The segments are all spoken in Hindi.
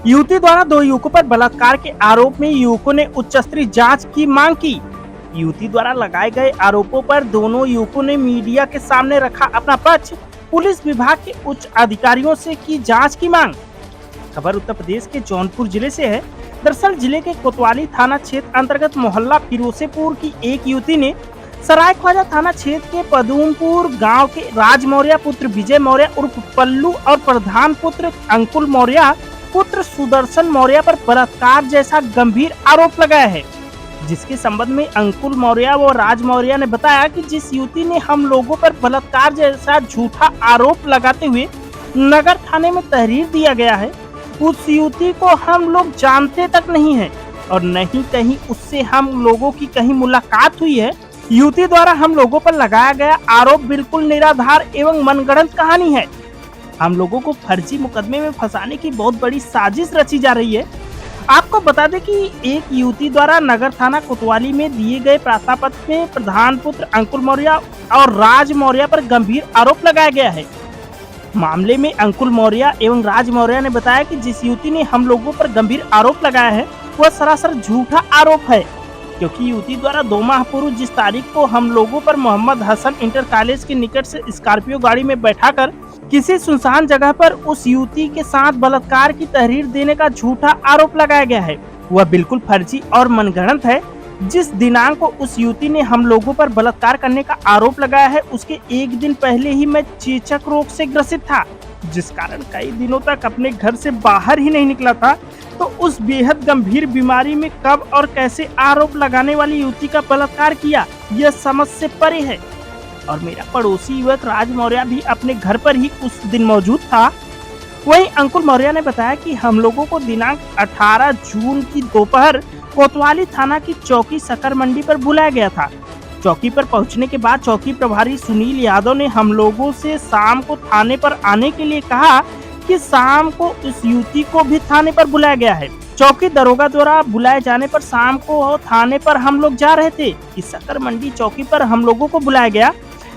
युवती द्वारा दो युवकों पर बलात्कार के आरोप में युवकों ने उच्च स्तरीय जांच की मांग की। युवती द्वारा लगाए गए आरोपों पर दोनों युवकों ने मीडिया के सामने रखा अपना पक्ष। पुलिस विभाग के उच्च अधिकारियों से की जांच की मांग। खबर उत्तर प्रदेश के जौनपुर जिले से है। दरअसल जिले के कोतवाली थाना क्षेत्र अंतर्गत मोहल्ला फिरोसेपुर की एक युवती ने सराय ख्वाजा थाना क्षेत्र के पदूमपुर गांव के राज मौर्य पुत्र विजय मौर्य उर्फ पल्लू और प्रधान पुत्र अंकुल मौर्य पुत्र सुदर्शन मौर्य पर बलात्कार जैसा गंभीर आरोप लगाया है। जिसके संबंध में अंकुल मौर्य व राज मौर्य ने बताया कि जिस युवती ने हम लोगों पर बलात्कार जैसा झूठा आरोप लगाते हुए नगर थाने में तहरीर दिया गया है, उस युवती को हम लोग जानते तक नहीं है और नहीं कहीं उससे हम लोगों की कहीं मुलाकात हुई है। युवती द्वारा हम लोगों पर लगाया गया आरोप बिल्कुल निराधार एवं मनगढ़ंत कहानी है। हम लोगों को फर्जी मुकदमे में फंसाने की बहुत बड़ी साजिश रची जा रही है। आपको बता दें कि एक युवती द्वारा नगर थाना कोतवाली में दिए गए प्रार्थना पत्र में प्रधान पुत्र अंकुल मौर्य और राज मौर्य पर गंभीर आरोप लगाया गया है। मामले में अंकुल मौर्य एवं राज मौर्य ने बताया कि जिस युवती ने हम लोगों पर गंभीर आरोप लगाया है वह सरासर झूठा आरोप है, क्योंकि युवती द्वारा 2 माह पूर्व जिस तारीख को हम लोगों पर मोहम्मद हसन इंटर कॉलेज के निकट से स्कॉर्पियो गाड़ी में बैठाकर किसी सुनसान जगह पर उस युवती के साथ बलात्कार की तहरीर देने का झूठा आरोप लगाया गया है, वह बिल्कुल फर्जी और मनगढ़ंत है। जिस दिनांक को उस युवती ने हम लोगों पर बलात्कार करने का आरोप लगाया है उसके एक दिन पहले ही मैं चेचक रोग से ग्रसित था, जिस कारण कई दिनों तक अपने घर से बाहर ही नहीं निकला था। तो उस बेहद गंभीर बीमारी में कब और कैसे आरोप लगाने वाली युवती का बलात्कार किया, यह समझ से परे है। और मेरा पड़ोसी युवक राज मौर्य भी अपने घर पर ही उस दिन मौजूद था। वहीं अंकुल मौर्य ने बताया कि हम लोगों को दिनांक 18 जून की दोपहर कोतवाली थाना की चौकी शक्कर मंडी पर बुलाया गया था। चौकी पर पहुंचने के बाद चौकी प्रभारी सुनील यादव ने हम लोगों से शाम को थाने पर आने के लिए कहा कि शाम को उस युवती को भी थाने पर बुलाया गया है। चौकी दरोगा द्वारा बुलाए जाने पर शाम को थाने पर हम लोग जा रहे थे कि शक्कर मंडी चौकी पर हम लोगों को बुलाया गया।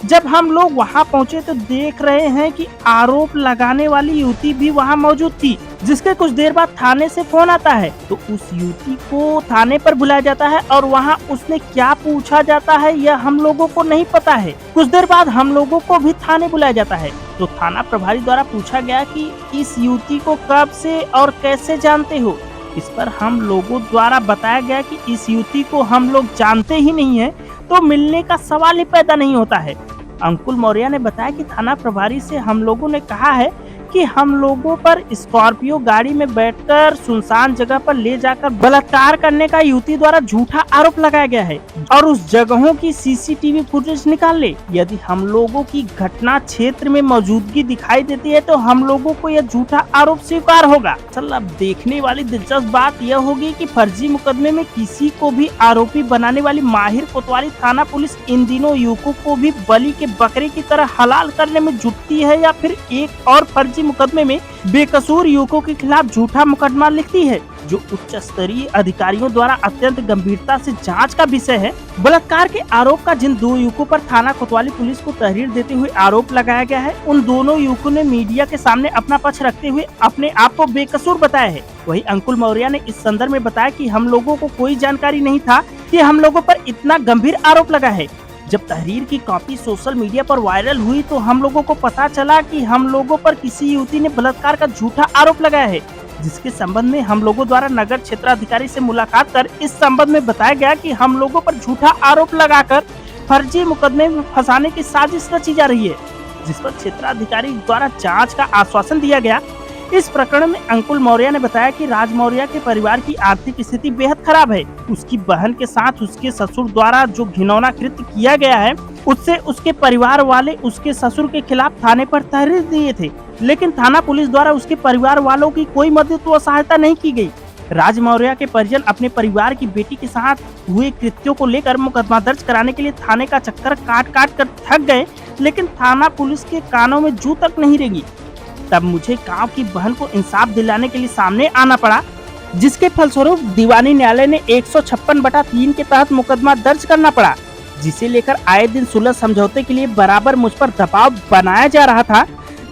जब हम लोग वहां पहुंचे तो देख रहे हैं कि आरोप लगाने वाली युवती भी वहां मौजूद थी। जिसके कुछ देर बाद थाने से फोन आता है तो उस युवती को थाने पर बुलाया जाता है और वहां उसने क्या पूछा जाता है यह हम लोगों को नहीं पता है। कुछ देर बाद हम लोगों को भी थाने बुलाया जाता है तो थाना प्रभारी द्वारा पूछा गया कि इस युवती को कब से और कैसे जानते हो। इस पर हम लोगों द्वारा बताया गया कि इस युवती को हम लोग जानते ही नहीं है तो मिलने का सवाल ही पैदा नहीं होता है। अंकुल मौर्य ने बताया कि थाना प्रभारी से हम लोगों ने कहा है कि हम लोगों पर स्कॉर्पियो गाड़ी में बैठकर सुनसान जगह पर ले जाकर बलात्कार करने का युवती द्वारा झूठा आरोप लगाया गया है और उस जगहों की सीसीटीवी फुटेज निकाल ले। यदि हम लोगों की घटना क्षेत्र में मौजूदगी दिखाई देती है तो हम लोगों को यह झूठा आरोप स्वीकार होगा। अब देखने वाली दिलचस्प बात यह होगी कि फर्जी मुकदमे में किसी को भी आरोपी बनाने वाली माहिर कोतवाली थाना पुलिस इन दिनों युवकों को भी बलि के बकरे की तरह हलाल करने में जुटती है या फिर एक और फर्जी मुकदमे में बेकसूर युवकों के खिलाफ झूठा मुकदमा लिखती है, जो उच्च स्तरीय अधिकारियों द्वारा अत्यंत गंभीरता से जांच का विषय है। बलात्कार के आरोप का जिन 2 युवकों पर थाना कोतवाली पुलिस को तहरीर देते हुए आरोप लगाया गया है उन दोनों युवकों ने मीडिया के सामने अपना पक्ष रखते हुए अपने आप को बेकसूर बताया है। वहीं अंकुल मौर्य ने इस संदर्भ में बताया कि हम लोगों को कोई जानकारी नहीं था कि हम लोगों पर इतना गंभीर आरोप लगा है। जब तहरीर की कॉपी सोशल मीडिया पर वायरल हुई तो हम लोगों को पता चला कि हम लोगों पर किसी युवती ने बलात्कार का झूठा आरोप लगाया है, जिसके संबंध में हम लोगों द्वारा नगर क्षेत्राधिकारी से मुलाकात कर इस संबंध में बताया गया कि हम लोगों पर झूठा आरोप लगाकर फर्जी मुकदमे में फंसाने की साजिश रची जा रही है, जिस पर क्षेत्राधिकारी द्वारा जाँच का आश्वासन दिया गया। इस प्रकरण में अंकुल मौर्य ने बताया कि राज मौर्य के परिवार की आर्थिक स्थिति बेहद खराब है। उसकी बहन के साथ उसके ससुर द्वारा जो घिनौना कृत्य किया गया है उससे उसके परिवार वाले उसके ससुर के खिलाफ थाने पर तहरीर दिए थे, लेकिन थाना पुलिस द्वारा उसके परिवार वालों की कोई मदद व सहायता नहीं की गई। राज मौर्य के परिजन अपने परिवार की बेटी के साथ हुए कृत्यों को लेकर मुकदमा दर्ज कराने के लिए थाने का चक्कर काट काट कर थक गए, लेकिन थाना पुलिस के कानों में जू तक नहीं रेंगी। तब मुझे गांव की बहन को इंसाफ दिलाने के लिए सामने आना पड़ा, जिसके फलस्वरूप दीवानी न्यायालय ने 156/3 के तहत मुकदमा दर्ज करना पड़ा, जिसे लेकर आए दिन सुलह समझौते के लिए बराबर मुझ पर दबाव बनाया जा रहा था।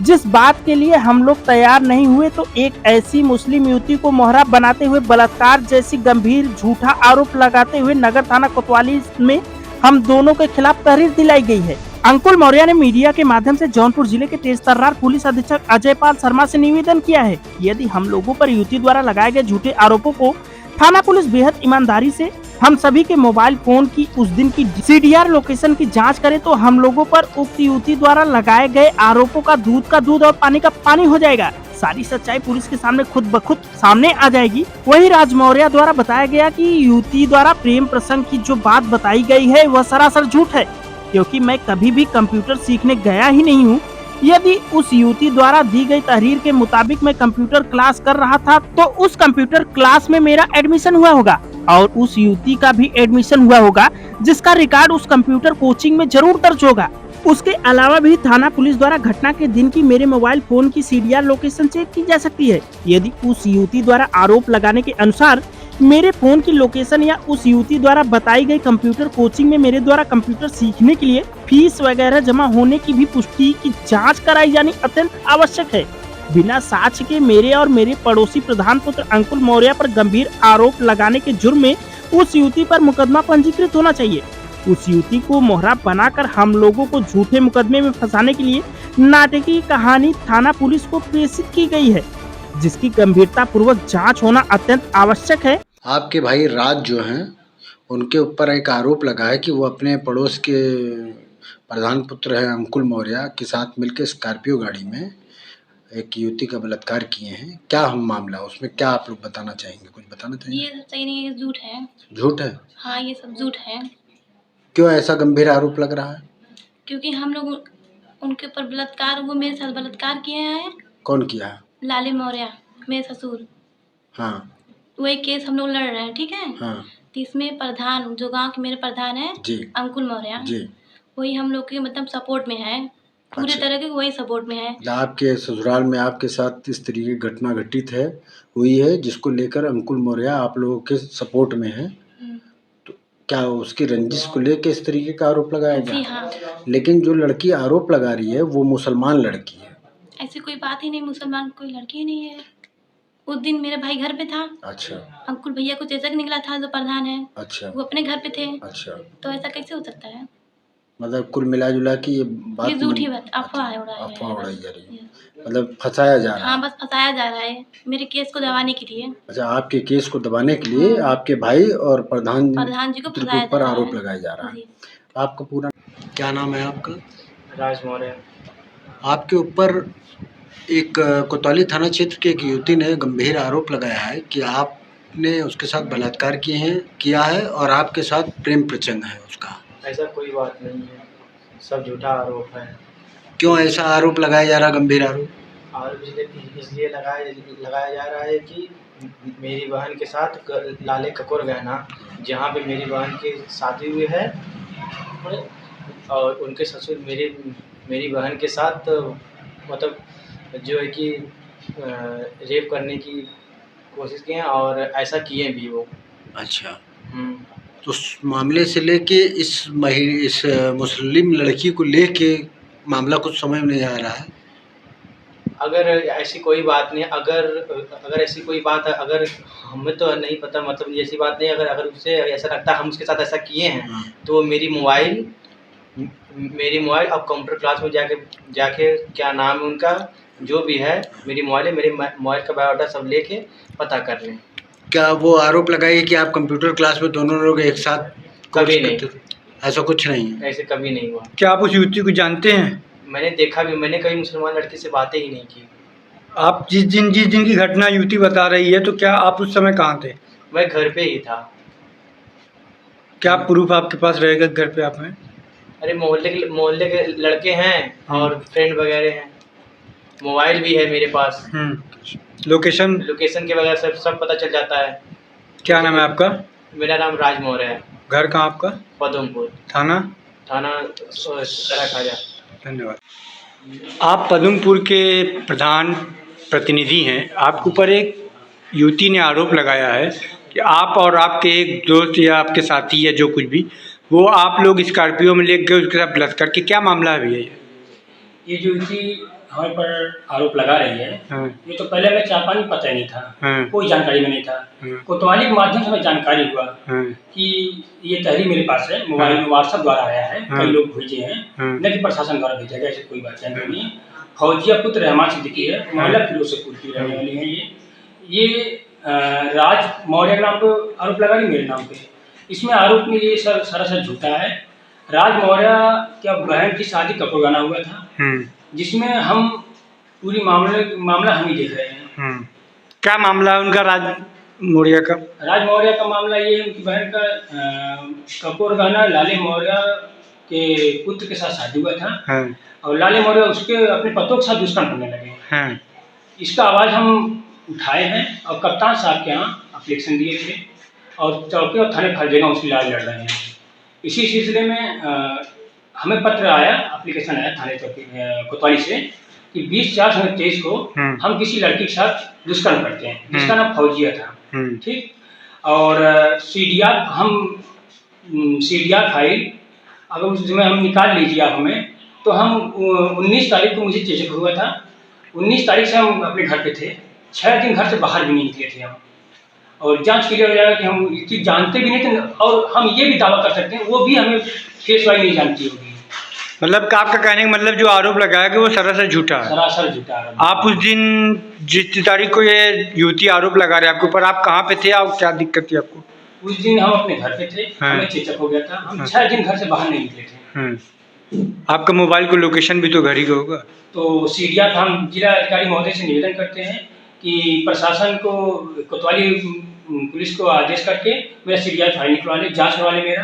जिस बात के लिए हम लोग तैयार नहीं हुए तो एक ऐसी मुस्लिम युवती को मोहरा बनाते हुए बलात्कार जैसी गंभीर झूठा आरोप लगाते हुए नगर थाना कोतवाली में हम दोनों के खिलाफ तहरीर दिलाई गई है। अंकुल मौर्य ने मीडिया के माध्यम से जौनपुर जिले के तेजतर्रार पुलिस अधीक्षक अजय पाल शर्मा से निवेदन किया है कि यदि हम लोगों पर युवती द्वारा लगाए गए झूठे आरोपों को थाना पुलिस बेहद ईमानदारी से हम सभी के मोबाइल फोन की उस दिन की CDR लोकेशन की जांच करे तो हम लोगों पर उक्त युवती द्वारा लगाए गए आरोपों का दूध और पानी का पानी हो जाएगा। सारी सच्चाई पुलिस के सामने खुद ब खुद सामने आ जाएगी। वहीं राज मौर्य द्वारा बताया गया कि युवती द्वारा प्रेम प्रसंग की जो बात बताई गई है वह सरासर झूठ है, क्योंकि मैं कभी भी कंप्यूटर सीखने गया ही नहीं हूँ। यदि उस युवती द्वारा दी गई तहरीर के मुताबिक मैं कंप्यूटर क्लास कर रहा था तो उस कंप्यूटर क्लास में मेरा एडमिशन हुआ होगा और उस युवती का भी एडमिशन हुआ होगा, जिसका रिकॉर्ड उस कंप्यूटर कोचिंग में जरूर दर्ज होगा। उसके अलावा भी थाना पुलिस द्वारा घटना के दिन की मेरे मोबाइल फोन की CDR लोकेशन चेक की जा सकती है। यदि उस युवती द्वारा आरोप लगाने के अनुसार मेरे फोन की लोकेशन या उस युवती द्वारा बताई गई कंप्यूटर कोचिंग में मेरे द्वारा कंप्यूटर सीखने के लिए फीस वगैरह जमा होने की भी पुष्टि की जांच कराई जानी अत्यंत आवश्यक है। बिना साक्ष्य के मेरे और मेरे पड़ोसी प्रधान पुत्र अंकुल मौर्य पर गंभीर आरोप लगाने के जुर्म में उस युवती पर मुकदमा पंजीकृत होना चाहिए। उस युवती को मोहरा बनाकर हम लोगों को झूठे मुकदमे में फंसाने के लिए नाटकीय कहानी थाना पुलिस को प्रेषित की गई है, जिसकी गंभीरता पूर्वक जांच होना अत्यंत आवश्यक है। आपके भाई राज जो हैं उनके ऊपर एक आरोप लगा है कि वो अपने पड़ोस के प्रधान पुत्र हैं अंकुल मौर्य के साथ मिलकर स्कॉर्पियो गाड़ी में एक युवती का बलात्कार किए हैं। क्या हम मामला उसमें क्या आप लोग बताना चाहेंगे, कुछ बताना चाहेंगे? ये सब सही नहीं है, झूठ है। झूठ है? हाँ, ये सब झूठ है। क्यों ऐसा गंभीर आरोप लग रहा है? क्योंकि हम लोग उनके ऊपर बलात्कार, वो मेरे साथ बलात्कार किए हैं। कौन किया है? लाले मौर्य, मेरे ससुर। हाँ, वही केस हम लोग लड़ रहे हैं, ठीक है। हाँ तो इसमें प्रधान, जो गांव के मेरे प्रधान है जी, अंकुल मौर्य जी, वही हम लोग के मतलब सपोर्ट में है, पूरे अच्छा। तरह के वही सपोर्ट में है। आपके ससुराल में आपके साथ इस तरीके की घटना घटित है हुई है जिसको लेकर अंकुल मौर्य आप लोगों के सपोर्ट में है, तो क्या उसकी रंजिश को लेकर इस तरीके का आरोप लगाया जी गया? हाँ। लेकिन जो लड़की आरोप लगा रही है वो मुसलमान लड़की है। ऐसी कोई बात ही नहीं, मुसलमान कोई लड़की ही नहीं है। उस दिन मेरा भाई घर पे था। अच्छा, अंकुल भैया को चेचक निकला था, जो प्रधान है, अच्छा, वो अपने घर पे थे। अच्छा। तो ऐसा कैसे हो सकता है? मतलब कुल मिला जुला के ये बात ये झूठी बात, अफवाह है, उड़ाई अफवाह है उड़ाई बस। जा रही है, मतलब फंसाया जा रहा हाँ, है। बस फंसाया जा रहा है मेरे केस को दबाने के लिए। अच्छा, आपके केस को दबाने के लिए आपके भाई और प्रधान प्रधान जी को पुत्र के फंसाया ऊपर जा रहा आरोप है। लगाया जा रहा है। जी। आपका पूरा क्या नाम है आपका? राज मौर्य। आपके ऊपर एक कोतवाली थाना क्षेत्र की एक युवती ने गंभीर आरोप लगाया है कि आपने उसके साथ बलात्कार किया है और आपके साथ प्रेम प्रसंग है उसका। ऐसा कोई बात नहीं है, सब झूठा आरोप है। क्यों ऐसा आरोप लगाया जा रहा, गंभीर आरोप? और इसलिए लगाया जा रहा है कि मेरी बहन के साथ लाले ककोर गहना, जहाँ पे मेरी बहन की शादी हुई है, और उनके ससुर मेरी बहन के साथ मतलब जो है कि रेप करने की कोशिश किए हैं और ऐसा किए भी वो। अच्छा, तो उस मामले से लेके इस मुस्लिम लड़की को लेके मामला कुछ समझ में नहीं आ रहा है। अगर ऐसी कोई बात नहीं, अगर ऐसी कोई बात है, अगर हमें तो नहीं पता, मतलब ऐसी बात नहीं, अगर उससे ऐसा लगता है हम उसके साथ ऐसा किए हैं तो मेरी मोबाइल अब कंप्यूटर क्लास में जाके क्या नाम है उनका, जो भी है, मेरी मोबाइल है, मेरे मोबाइल का बायोडाटा सब लेके पता कर लें। क्या वो आरोप लगाए कि आप कंप्यूटर क्लास में दोनों लोग एक साथ? कभी नहीं, ऐसा कुछ नहीं है। ऐसे कभी नहीं हुआ। क्या आप उस युवती को जानते हैं? मैंने देखा भी, मैंने कभी मुसलमान लड़की से बातें ही नहीं की। आप जिस दिन की घटना युवती बता रही है, तो क्या आप उस समय कहाँ थे? मैं घर पे ही था। क्या प्रूफ आपके पास रहेगा घर पे आप हैं? अरे मोहल्ले के लड़के हैं और फ्रेंड वगैरह हैं, मोबाइल भी है मेरे पास। लोकेशन के वगैरह सब पता चल जाता है। क्या नाम है आपका? मेरा नाम राज मौर्य है। घर कहाँ आपका? पदमपुर थाना खाजा। धन्यवाद। आप पदमपुर के प्रधान प्रतिनिधि हैं। आपके ऊपर एक युवती ने आरोप लगाया है कि आप और आपके एक दोस्त या आपके साथी या जो कुछ भी, वो आप लोग स्कॉर्पियो में लेके गए उसके साथ बलात्कार के, क्या मामला है भैया? ये युवती हमारे पर आरोप लगा रही है, हाँ, ये तो पहले हमें चार पानी पता ही नहीं था, हाँ, कोई जानकारी में नहीं था। हाँ, कोतवाली के माध्यम से हमें जानकारी हुआ हाँ, कि ये तहरीर मेरे पास है, मोबाइल में व्हाट्सएप द्वारा आया है, हाँ। कई लोग भेजे हैं, हाँ। न कि प्रशासन द्वारा भेजा गया, ऐसी कोई बात नहीं है। फौजिया पुत्र रहमान सिद्दीकी है, मोहल्ला फिरोजपुर की रहने वाली है ये राज मौर्य के नाम पर आरोप लगा रही, मेरे नाम पे। इसमें आरोप में ये सरासर झूठा है। राज मौर्य क्या बहन की शादी कपूरगाना हुआ था, जिसमें हम पूरी मामला हम ही देख रहे हैं। क्या मामला है उनका राज मौर्य का? राज मौर्य का मामला ये है, उनकी बहन का कपूरगाना लाले मौर्य के पुत्र के साथ शादी हुआ था। हाँ, और लाले मौर्य उसके अपने पतों के साथ दुष्कर्म करने लगे। हाँ, इसका आवाज़ हम उठाए हैं और कप्तान साहब के यहाँ एप्लीकेशन दिए थे और चौकी और थाने हर जगह उसकी इलाज लड़ रहे हैं। इसी सिलसिले में हमें पत्र आया, एप्लीकेशन आया थाने चौकी कोतवाली से कि 20/4/23 को हम किसी लड़की के साथ दुष्कर्म करते हैं, जिसका नाम फौजिया था। ठीक। और सीडीआर फाइल अगर उसमें हम निकाल लीजिए आप हमें, तो हम 19 तारीख को मुझे चेचक हुआ था। 19 तारीख से हम अपने घर पे थे, 6 दिन घर से बाहर भी नहीं निकले थे हम। और जांच क्लियर हो जाएगा कि हम ये चीज़ जानते भी नहीं थे और हम ये भी दावा कर सकते हैं वो भी हमें फेस वाइज नहीं जानती होगी। मतलब का आपका कहने का मतलब जो आरोप लगाया कि वो सरासर झूठा है। सरासर झूठा है। आप उस दिन जिस तारीख को ये युवती आरोप लगा रहे आपके ऊपर, आप कहाँ पे थे और क्या दिक्कत थी आपको? उस दिन हम अपने घर पे थे, हमें चेचक हो गया था, हम 6 दिन घर से बाहर नहीं निकले थे। आपका मोबाइल को लोकेशन भी तो घर ही का होगा। तो सीडीआर हम जिला अधिकारी महोदय से निवेदन करते हैं कि प्रशासन को, कोतवाली पुलिस को आदेश करके मेरा सीडीआर फाइल निकलवा ले, जाँच करवा ले मेरा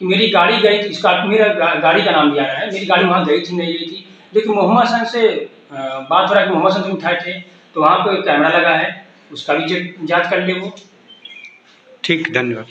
कि मेरी गाड़ी गई थी, इसका मेरा गाड़ी का नाम भी आ रहा है, मेरी गाड़ी वहाँ गई थी नहीं गई थी। लेकिन मोहम्मद हसन से बात हो रहा है कि मोहम्मद हसन तुम उठाए थे, तो वहाँ पे कैमरा लगा है, उसका भी जाँच कर ले वो। ठीक, धन्यवाद।